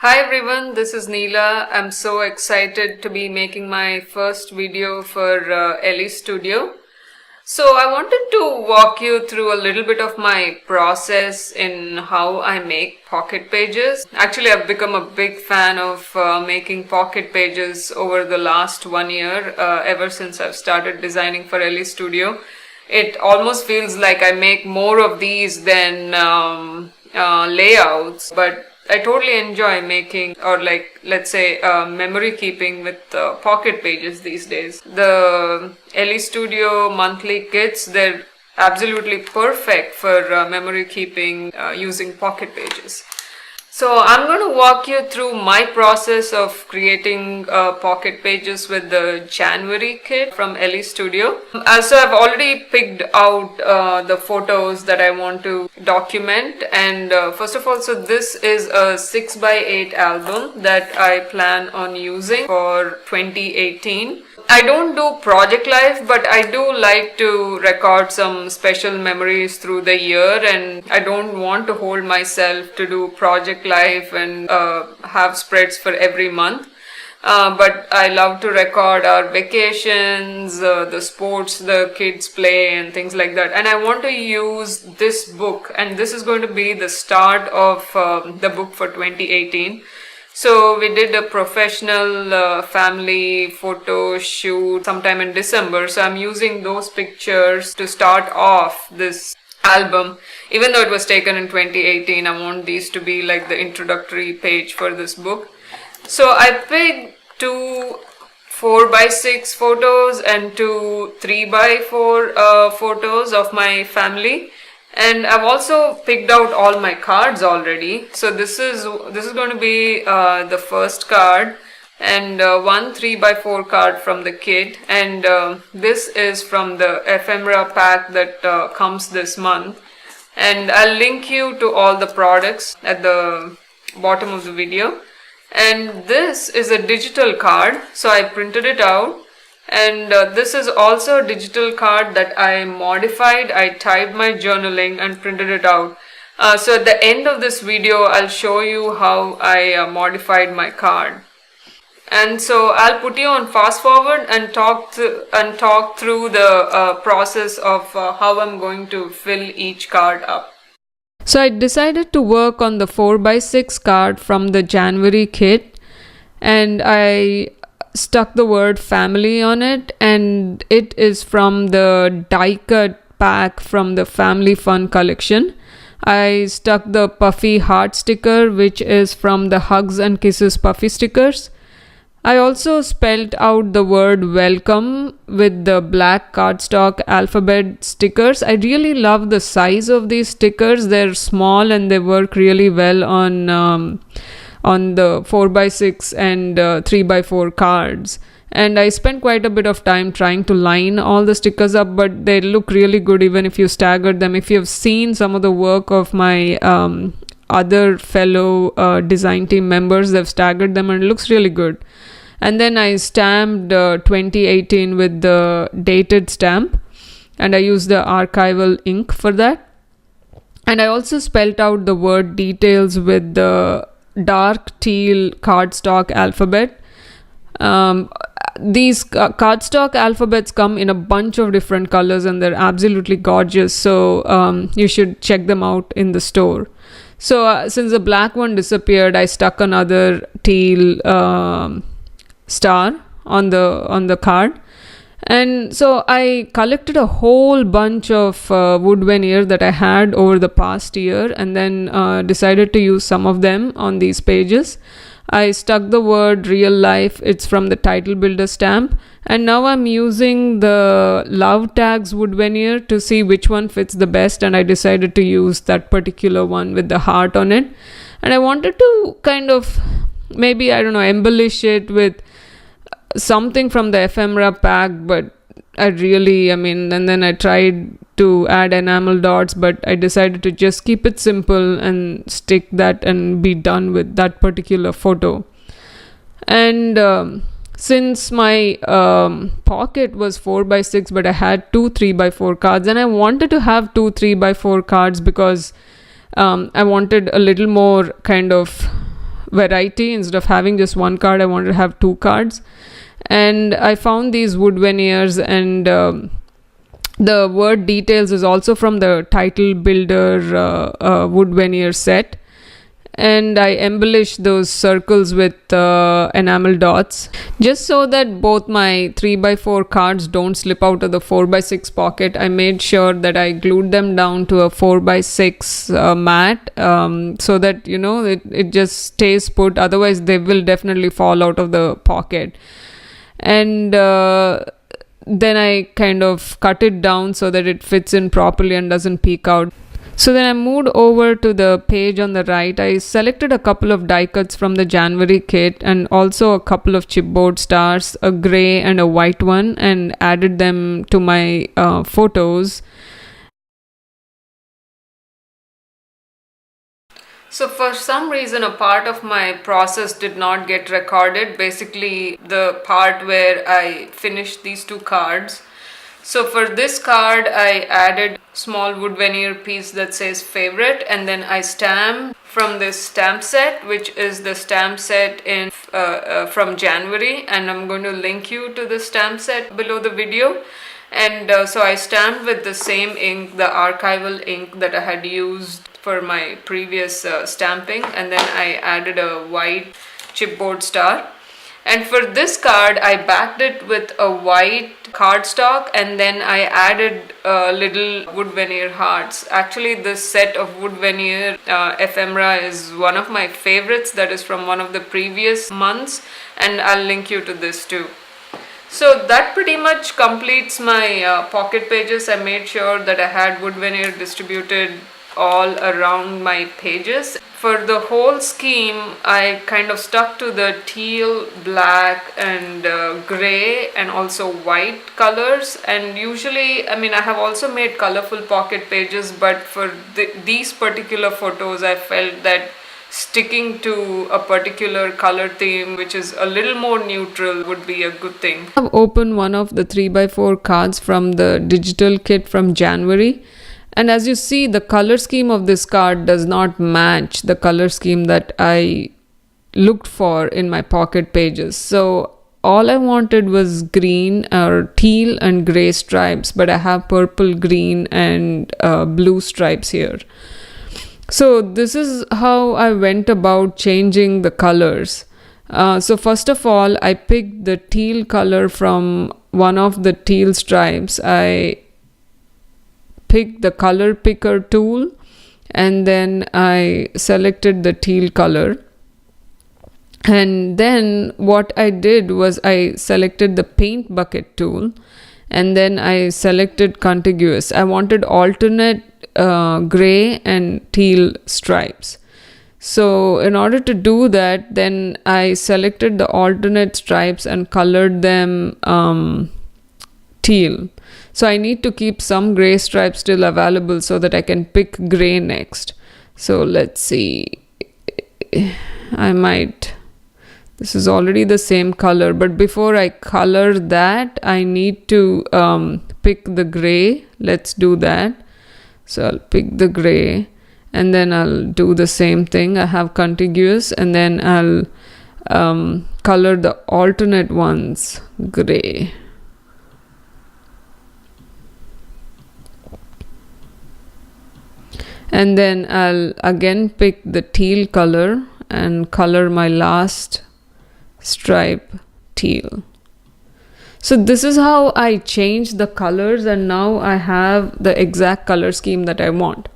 Hi everyone, this is Neela. I'm so excited to be making my first video for Elle Studio. So I wanted to walk you through a little bit of my process in how I make pocket pages. Actually, I've become a big fan of making pocket pages over the last 1 year, ever since I've started designing for Elle Studio. It almost feels like I make more of these than layouts, but I totally enjoy making, or like, let's say, memory keeping with pocket pages these days. The Elle Studio monthly kits, they're absolutely perfect for memory keeping using pocket pages. So I'm going to walk you through my process of creating pocket pages with the January kit from Elle Studio. So I've already picked out the photos that I want to document, and first of all, so this is a 6x8 album that I plan on using for 2018. I don't do project life, but I do like to record some special memories through the year, and I don't want to hold myself to do project life and have spreads for every month. But I love to record our vacations, the sports the kids play and things like that. And I want to use this book, and this is going to be the start of the book for 2018. So we did a professional family photo shoot sometime in December. So I'm using those pictures to start off this album. Even though it was taken in 2018, I want these to be like the introductory page for this book. So I picked two 4x6 photos and two 3x4 photos of my family. And I've also picked out all my cards already. So this is going to be the first card, and one 3x4 card from the kit, and this is from the ephemera pack that comes this month. And I'll link you to all the products at the bottom of the video. And this is a digital card, so I printed it out. And this is also a digital card that I modified. I typed my journaling and printed it out. So at the end of this video, I'll show you how I modified my card. And so I'll put you on fast forward and talk through the process of how I'm going to fill each card up. So I decided to work on the 4x6 card from the January kit, and I stuck the word family on it, and it is from the die cut pack from the Family Fun collection. I stuck the puffy heart sticker, which is from the Hugs and Kisses puffy stickers. I also spelled out the word welcome with the black cardstock alphabet stickers. I really love the size of these stickers. They're small and they work really well on the 4x6 and 3x4 cards. And I spent quite a bit of time trying to line all the stickers up, but they look really good even if you stagger them. If you've seen some of the work of my other fellow design team members, they've staggered them and it looks really good. And then I stamped 2018 with the dated stamp, and I used the archival ink for that. And I also spelled out the word details with the dark teal cardstock alphabet. These cardstock alphabets come in a bunch of different colors and they're absolutely gorgeous, so you should check them out in the store. So since the black one disappeared, I stuck another teal star on the card. And so I collected a whole bunch of wood veneer that I had over the past year, and then decided to use some of them on these pages. I stuck the word real life. It's from the title builder stamp. And now I'm using the love tags wood veneer to see which one fits the best, and I decided to use that particular one with the heart on it. And I wanted to kind of maybe, I don't know, embellish it with something from the ephemera pack, but and then I tried to add enamel dots, but I decided to just keep it simple and stick that and be done with that particular photo. And since my pocket was 4x6, but I had two 3x4 cards, and I wanted to have two 3x4 cards because I wanted a little more kind of variety. Instead of having just one card, I wanted to have two cards. And I found these wood veneers, and the word details is also from the title builder wood veneer set. And I embellished those circles with enamel dots, just so that both my 3x4 cards don't slip out of the 4x6 pocket. I made sure that I glued them down to a 4x6 mat, so that it just stays put. Otherwise they will definitely fall out of the pocket. And then I kind of cut it down so that it fits in properly and doesn't peek out. So then I moved over to the page on the right. I selected a couple of die cuts from the January kit, and also a couple of chipboard stars, a gray and a white one, and added them to my photos. So for some reason, a part of my process did not get recorded. Basically, the part where I finished these two cards. So for this card, I added small wood veneer piece that says favorite, and then I stamped from this stamp set, which is the stamp set in from January, and I'm going to link you to the stamp set below the video. And so I stamped with the same ink, the archival ink that I had used for my previous stamping, and then I added a white chipboard star. And for this card, I backed it with a white cardstock, and then I added little wood veneer hearts. Actually, this set of wood veneer ephemera is one of my favorites. That is from one of the previous months, and I'll link you to this too. So that pretty much completes my pocket pages. I made sure that I had wood veneer distributed all around my pages. For the whole scheme, I kind of stuck to the teal, black and gray and also white colors. And usually, I have also made colorful pocket pages, but for these particular photos, I felt that sticking to a particular color theme, which is a little more neutral, would be a good thing. I've opened one of the 3x4 cards from the digital kit from January. And as you see, the color scheme of this card does not match the color scheme that I looked for in my pocket pages. So all I wanted was green or teal and gray stripes, but I have purple, green and blue stripes here. So this is how I went about changing the colors. So first of all, I picked the teal color from one of the teal stripes. I picked the color picker tool, and then I selected the teal color. And then what I did was I selected the paint bucket tool, and then I selected contiguous. I wanted alternate gray and teal stripes. So in order to do that, then I selected the alternate stripes and colored them teal. So I need to keep some gray stripes still available so that I can pick gray next. So let's see, this is already the same color, but before I color that, I need to pick the gray. Let's do that. So I'll pick the gray, and then I'll do the same thing. I have contiguous, and then I'll color the alternate ones gray. And then I'll again pick the teal color and color my last stripe teal. So this is how I changed the colors, and now I have the exact color scheme that I want.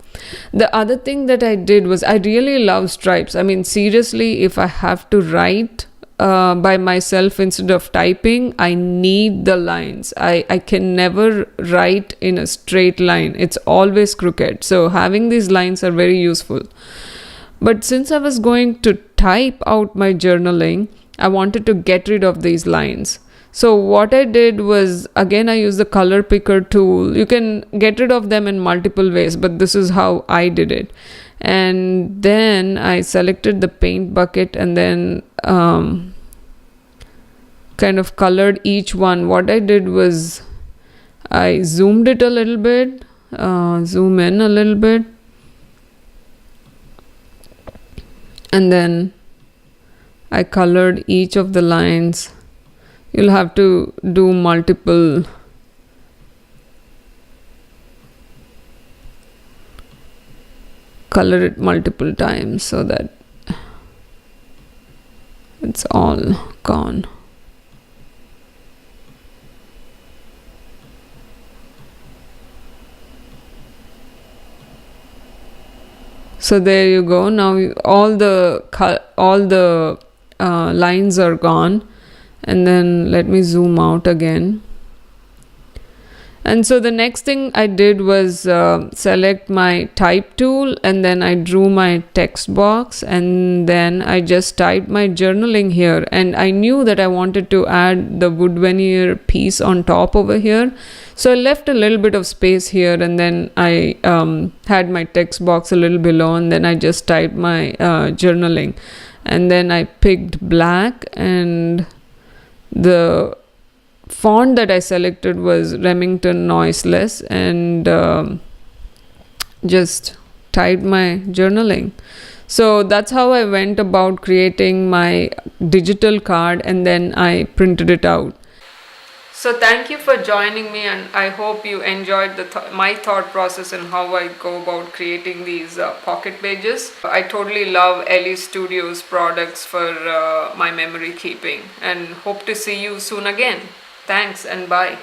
The other thing that I did was, I really love stripes. Seriously, if I have to write by myself instead of typing, I need the lines. I can never write in a straight line. It's always crooked. So having these lines are very useful. But since I was going to type out my journaling, I wanted to get rid of these lines. So what I did was, again, I used the color picker tool. You can get rid of them in multiple ways, but this is how I did it. And then I selected the paint bucket, and then kind of colored each one. What I did was I zoomed it a little bit, zoom in a little bit, and then I colored each of the lines. You'll have to do multiple color it multiple times so that it's all gone. So there you go. Now all the lines are gone, and then let me zoom out again. And so the next thing I did was select my type tool, and then I drew my text box, and then I just typed my journaling here. And I knew that I wanted to add the wood veneer piece on top over here. So I left a little bit of space here, and then I had my text box a little below, and then I just typed my journaling. And then I picked black, and the font that I selected was Remington Noiseless, and just typed my journaling. So that's how I went about creating my digital card, and then I printed it out. So thank you for joining me, and I hope you enjoyed my thought process and how I go about creating these pocket pages. I totally love Elle Studio's products for my memory keeping, and hope to see you soon again. Thanks and bye.